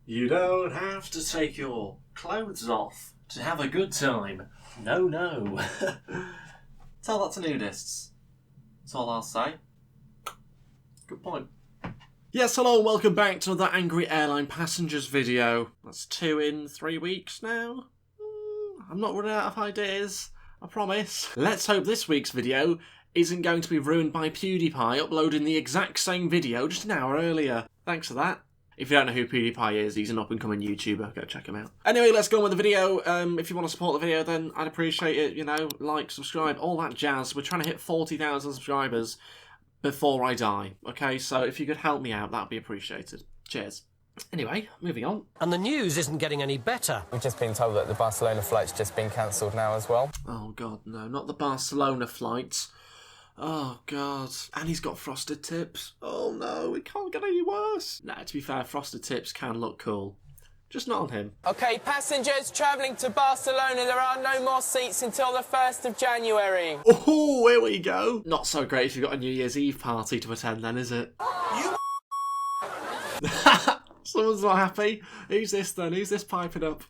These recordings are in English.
You don't have to take your clothes off to have a good time. No, no. Tell that to nudists. That's all I'll say. Good point. Yes, hello and welcome back to another Angry Airline Passengers video. That's 2 in 3 weeks now. I'm not running out of ideas, I promise. Let's hope this week's video isn't going to be ruined by PewDiePie uploading the exact same video just an hour earlier. Thanks for that. If you don't know who PewDiePie is, he's an up-and-coming YouTuber. Go check him out. Anyway, let's go on with the video. If you want to support the video, then I'd appreciate it. You know, like, subscribe, all that jazz. We're trying to hit 40,000 subscribers before I die. Okay, so if you could help me out, that'd be appreciated. Cheers. Anyway, moving on. And the news isn't getting any better. We've just been told that the Barcelona flight's just been cancelled now as well. Oh, God, no. Not the Barcelona flight. Oh, God. And he's got frosted tips. Oh, no. It can't get any worse. Nah, to be fair, frosted tips can look cool. Just not on him. OK, passengers travelling to Barcelona, there are no more seats until the 1st of January. Oh, here we go. Not so great if you've got a New Year's Eve party to attend then, is it? You Someone's not happy. Who's this then? Who's this piping up?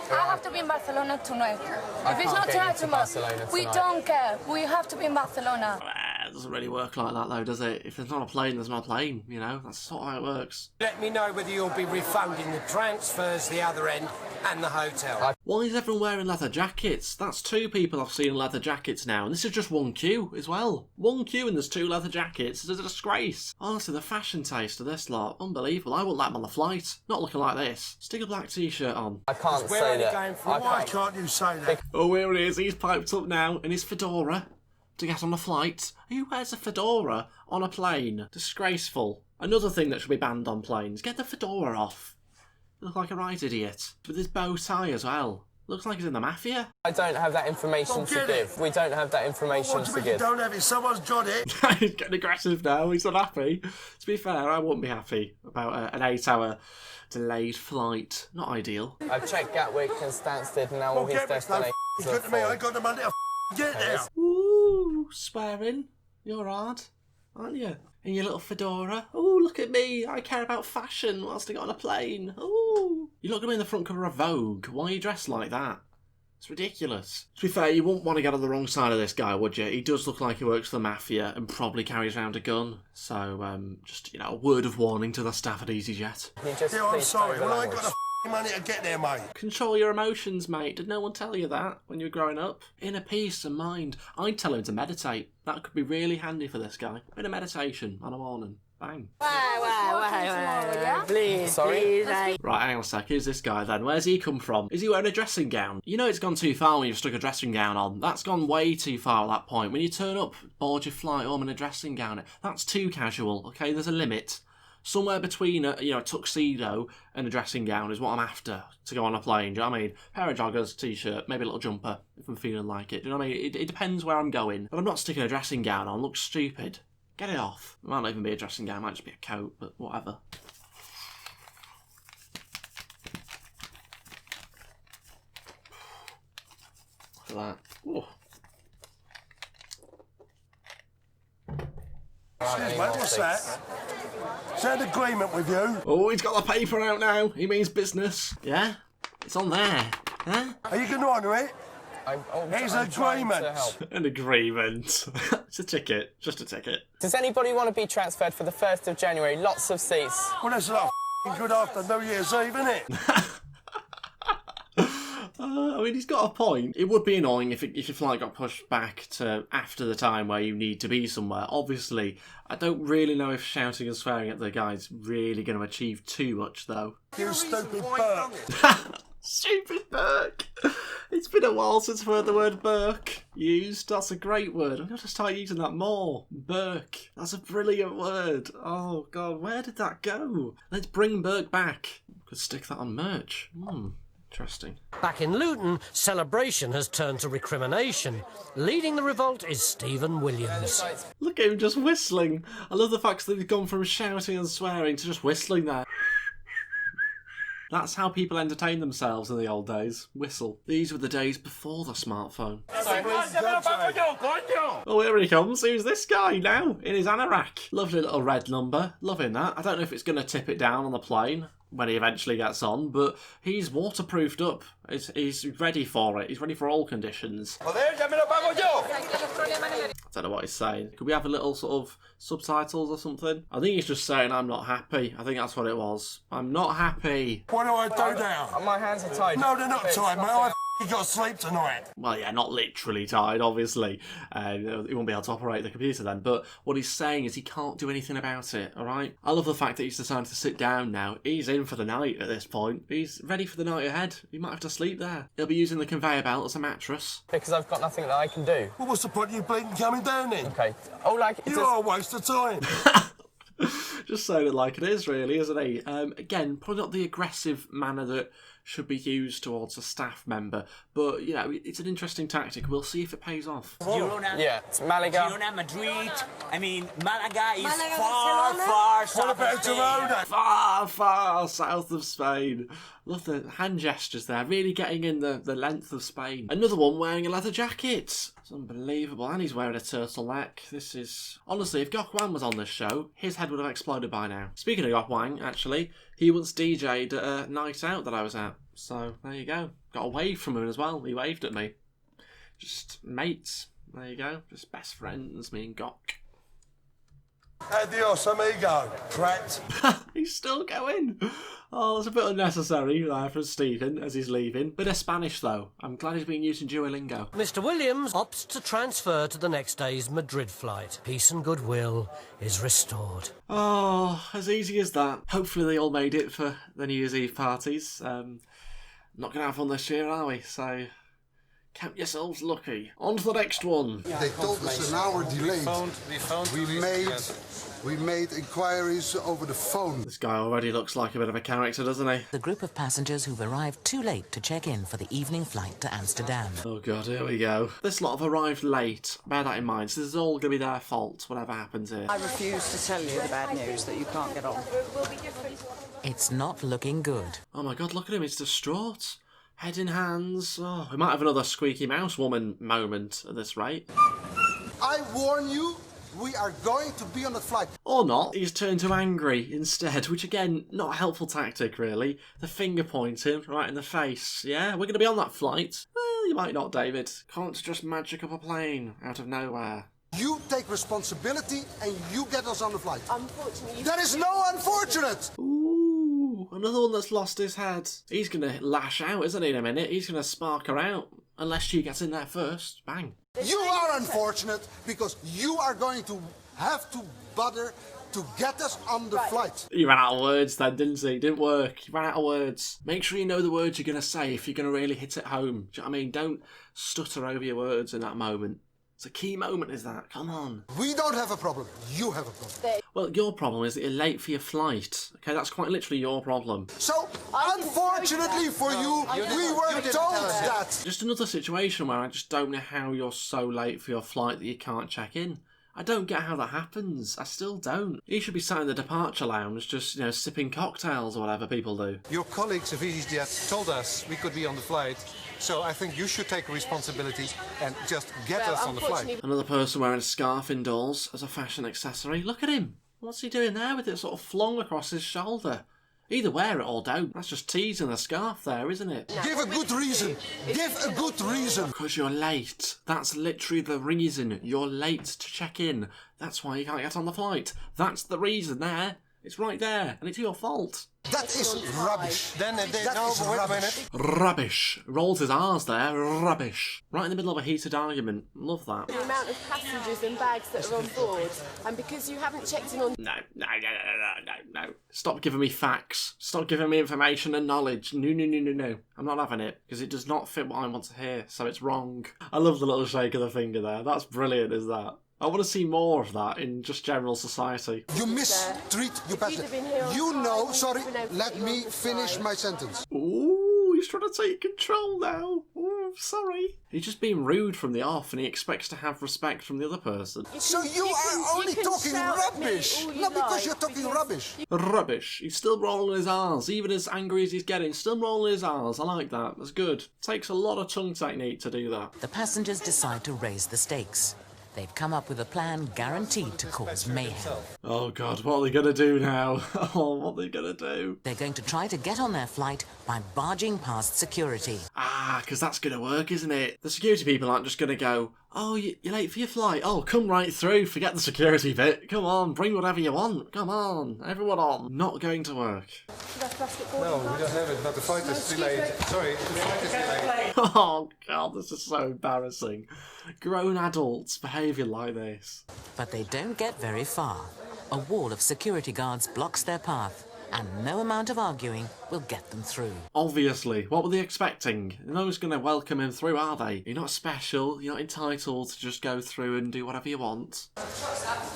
I have to be in Barcelona tonight. If it's not tonight, tomorrow, we don't care. We have to be in Barcelona. It doesn't really work like that though, does it? If there's not a plane, there's not a plane, you know? That's sort of how it works. Let me know whether you'll be refunding the transfers, the other end, and the hotel. Why is everyone wearing leather jackets? That's 2 people I've seen in leather jackets now, and this is just 1 queue as well. 1 queue and there's 2 leather jackets. It's a disgrace. Honestly, the fashion taste of this lot, unbelievable. I wouldn't let them on the flight. Not looking like this. Stick a black t-shirt on. I can't say that. Why can't you say that? Oh, here it is. He's piped up now in his fedora to get on a flight. Who wears a fedora on a plane? Disgraceful. Another thing that should be banned on planes. Get the fedora off. You look like a right idiot. With his bow tie as well. Looks like he's in the mafia. I don't have that information to give. We don't have that information to give. You don't have it, someone's got it. He's getting aggressive now. He's not happy. To be fair, I wouldn't be happy about an 8-hour delayed flight. Not ideal. I've checked Gatwick and Stansted and now all his destinations are Good to me, I full. got the money to get there. Ooh, swearing. You're hard, aren't you? In your little fedora. Ooh, look at me. I care about fashion whilst I got on a plane. Ooh. You're not going to be in the front cover of Vogue. Why are you dressed like that? It's ridiculous. To be fair, you wouldn't want to get on the wrong side of this guy, would you? He does look like he works for the mafia and probably carries around a gun. So, just, you know, a word of warning to the staff at EasyJet. Yeah, I'm sorry. Well, I ain't got the money to get there, mate. Control your emotions, mate. Did no one tell you that when you were growing up? Inner peace and mind. I'd tell him to meditate. That could be really handy for this guy. A bit of meditation on a morning. Bang. Please, sorry. Right, hang on a sec. Here's this guy then. Where's he come from? Is he wearing a dressing gown? You know it's gone too far when you've stuck a dressing gown on. That's gone way too far at that point. When you turn up, board your flight home in a dressing gown, that's too casual, okay? There's a limit. Somewhere between a tuxedo and a dressing gown is what I'm after to go on a plane. Do you know what I mean? Pair of joggers, t-shirt, maybe a little jumper if I'm feeling like it. Do you know what I mean? It depends where I'm going. But I'm not sticking a dressing gown on. Looks stupid. Get it off. It might not even be a dressing gown. It might just be a coat, but whatever. Look at that. Ooh. Excuse me, what's that? Is that an agreement with you? Oh, he's got the paper out now. He means business. Yeah? It's on there. Huh? Are you going to honour it? Here's an agreement. An agreement. It's a ticket. Just a ticket. Does anybody want to be transferred for the 1st of January? Lots of seats. Well, that's a lot of good after New Year's Eve, isn't it? I mean, he's got a point. It would be annoying if your flight got pushed back to after the time where you need to be somewhere. Obviously, I don't really know if shouting and swearing at the guy's really going to achieve too much, though. You stupid Burke. Stupid Burke. It's been a while since I've heard the word Burke used. That's a great word. I'm going to start using that more. Burke. That's a brilliant word. Oh, God, where did that go? Let's bring Burke back. Could stick that on merch. Interesting. Back in Luton, celebration has turned to recrimination. Leading the revolt is Stephen Williams. Look at him just whistling. I love the fact that he's gone from shouting and swearing to just whistling there. That's how people entertain themselves in the old days. Whistle. These were the days before the smartphone. Oh, here he comes. Who's this guy now? In his anorak. Lovely little red number. Loving that. I don't know if it's going to tip it down on the plane. when he eventually gets on, but he's waterproofed up. He's ready for it. He's ready for all conditions. I don't know what he's saying. Could we have a little sort of subtitles or something? I think he's just saying, I'm not happy. I think that's what it was. I'm not happy. What do I do now? My hands are tied. No, they're not tied, mate. You got to sleep tonight. Well, yeah, not literally tied, obviously. He won't be able to operate the computer then. But what he's saying is he can't do anything about it, all right? I love the fact that he's decided to sit down now. He's in for the night at this point. He's ready for the night ahead. He might have to sleep there. He'll be using the conveyor belt as a mattress. Because I've got nothing that I can do. Well, what's the point of you bleeding coming down then? Okay. Oh, like... You are a waste of time. Just saying it like it is, really, isn't he? Again, probably not the aggressive manner that should be used towards a staff member, but, you know, it's an interesting tactic. We'll see if it pays off. Girona, yeah, it's Malaga. Girona, Madrid. I mean, Malaga is far south of Spain. Far south of Spain. Love the hand gestures there, really getting in the length of Spain. Another one wearing a leather jacket. It's unbelievable, and he's wearing a turtleneck. This is... Honestly, if Gok Wan was on this show, his head would have exploded by now. Speaking of Gok Wan, actually, he once DJ'd at a night out that I was at. So, there you go. Got a wave from him as well. He waved at me. Just mates. There you go. Just best friends, me and Gok. Adios, amigo. Prat. He's still going. Oh, it's a bit unnecessary there for Stephen as he's leaving. Bit of Spanish, though. I'm glad he's being used in Duolingo. Mr. Williams opts to transfer to the next day's Madrid flight. Peace and goodwill is restored. Oh, as easy as that. Hopefully they all made it for the New Year's Eve parties. Not going to have one this year, are we? So... count yourselves lucky. On to the next one. They told us an hour delayed. We made inquiries over the phone. This guy already looks like a bit of a character, doesn't he? The group of passengers who've arrived too late to check in for the evening flight to Amsterdam. Oh god, here we go. This lot have arrived late. Bear that in mind. So this is all going to be their fault, whatever happens here. I refuse to tell you the bad news that you can't get on. It's not looking good. Oh my god, look at him. He's distraught. Head in hands. Oh, we might have another squeaky mouse woman moment at this rate. I warn you, we are going to be on the flight. Or not. He's turned to angry instead, which again, not a helpful tactic really. The finger pointing right in the face. Yeah, we're going to be on that flight. Well, you might not, David. Can't just magic up a plane out of nowhere. You take responsibility and you get us on the flight. Unfortunately, There is no unfortunate. Ooh, another one that's lost his head. He's going to lash out, isn't he, in a minute? He's going to spark her out. Unless she gets in there first. Bang. You are unfortunate because you are going to have to bother to get us on the flight. He ran out of words then, didn't he? Didn't work. He ran out of words. Make sure you know the words you're going to say if you're going to really hit it home. Do you know what I mean? Don't stutter over your words in that moment. It's a key moment, is that? Come on. We don't have a problem. You have a problem. Well, your problem is that you're late for your flight. Okay, that's quite literally your problem. So, unfortunately for you, we were told that. Just another situation where I just don't know how you're so late for your flight that you can't check in. I don't get how that happens. I still don't. You should be sat in the departure lounge just, you know, sipping cocktails or whatever people do. Your colleagues of EasyJet told us we could be on the flight, so I think you should take responsibility and just get us on the flight. Another person wearing a scarf indoors as a fashion accessory. Look at him. What's he doing there with it sort of flung across his shoulder? Either wear it or don't. That's just teasing the scarf there, isn't it? Give a good reason. Give a good reason. Because you're late. That's literally the reason. You're late to check in. That's why you can't get on the flight. That's the reason there. It's right there, and it's your fault. That is rubbish. Then they That know, is wait a rubbish. minute. Rubbish. Rolls his R's there. Rubbish. Right in the middle of a heated argument. Love that. the amount of passengers and bags that are on board, and because you haven't checked in on... No. Stop giving me facts. Stop giving me information and knowledge. No. I'm not having it, because it does not fit what I want to hear, so it's wrong. I love the little shake of the finger there. That's brilliant, is that? I want to see more of that in just general society. You mistreat your passenger. You know, sorry, let me finish my sentence. Ooh, he's trying to take control now. Ooh, sorry. He's just being rude from the off and he expects to have respect from the other person. So you are only talking rubbish. Not because you're talking rubbish. Rubbish. He's still rolling his R's. Even as angry as he's getting, still rolling his R's. I like that. That's good. Takes a lot of tongue technique to do that. The passengers decide to raise the stakes. They've come up with a plan guaranteed to cause mayhem. Oh God, what are they gonna do now? Oh, what are they gonna do? They're going to try to get on their flight by barging past security. Ah, because that's gonna work, isn't it? The security people aren't just gonna go, oh, you're late for your flight. Oh, come right through. Forget the security bit. Come on, bring whatever you want. Come on, everyone on. Not going to work. No, we don't have it, but the flight is delayed. Sorry, the flight is delayed. Oh God, this is so embarrassing. Grown adults behaving like this. But they don't get very far. A wall of security guards blocks their path, and no amount of arguing will get them through. Obviously, what were they expecting? No one's going to welcome him through, are they? You're not special, you're not entitled to just go through and do whatever you want.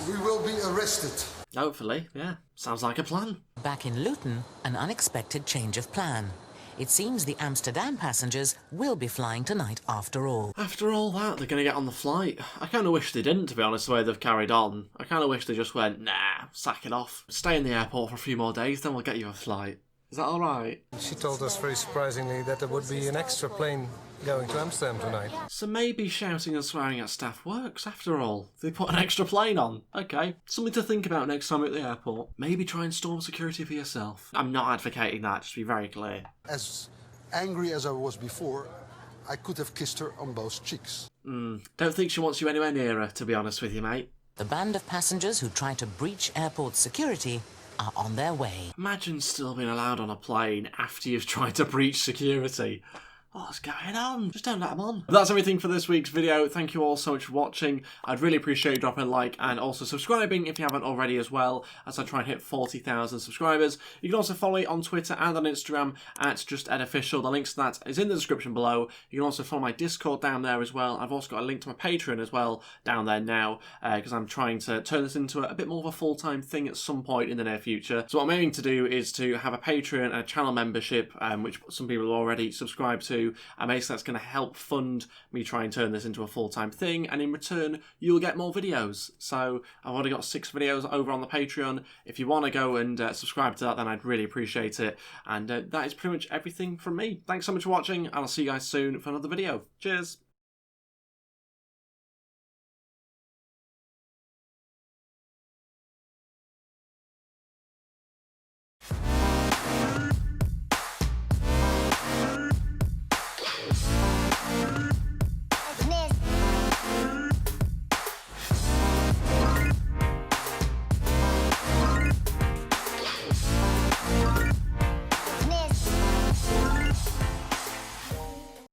We will be arrested. Hopefully, yeah. Sounds like a plan. Back in Luton, an unexpected change of plan. It seems the Amsterdam passengers will be flying tonight after all. After all that, they're going to get on the flight. I kind of wish they didn't, to be honest, the way they've carried on. I kind of wish they just went, nah, sack it off. Stay in the airport for a few more days, then we'll get you a flight. Is that alright? She told us very surprisingly that there would be an extra plane going to Amsterdam tonight. So maybe shouting and swearing at staff works, after all. They put an extra plane on. Okay, something to think about next time at the airport. Maybe try and storm security for yourself. I'm not advocating that, just to be very clear. As angry as I was before, I could have kissed her on both cheeks. Don't think she wants you anywhere near her, to be honest with you, mate. The band of passengers who try to breach airport security are on their way. Imagine still being allowed on a plane after you've tried to breach security. What's going on? Just don't let them on. But that's everything for this week's video. Thank you all so much for watching. I'd really appreciate you dropping a like and also subscribing if you haven't already as well, as I try and hit 40,000 subscribers. You can also follow me on Twitter and on Instagram at JustEdOfficial. The links to that is in the description below. You can also follow my Discord down there as well. I've also got a link to my Patreon as well down there now, because I'm trying to turn this into a bit more of a full-time thing at some point in the near future. So what I'm aiming to do is to have a Patreon and a channel membership, which some people have already subscribed to. And basically that's going to help fund me try and turn this into a full-time thing, and in return you'll get more videos. So I've already got 6 videos over on the Patreon. If you want to go and subscribe to that, then I'd really appreciate it. And that is pretty much everything from me. Thanks so much for watching, and I'll see you guys soon for another video. Cheers!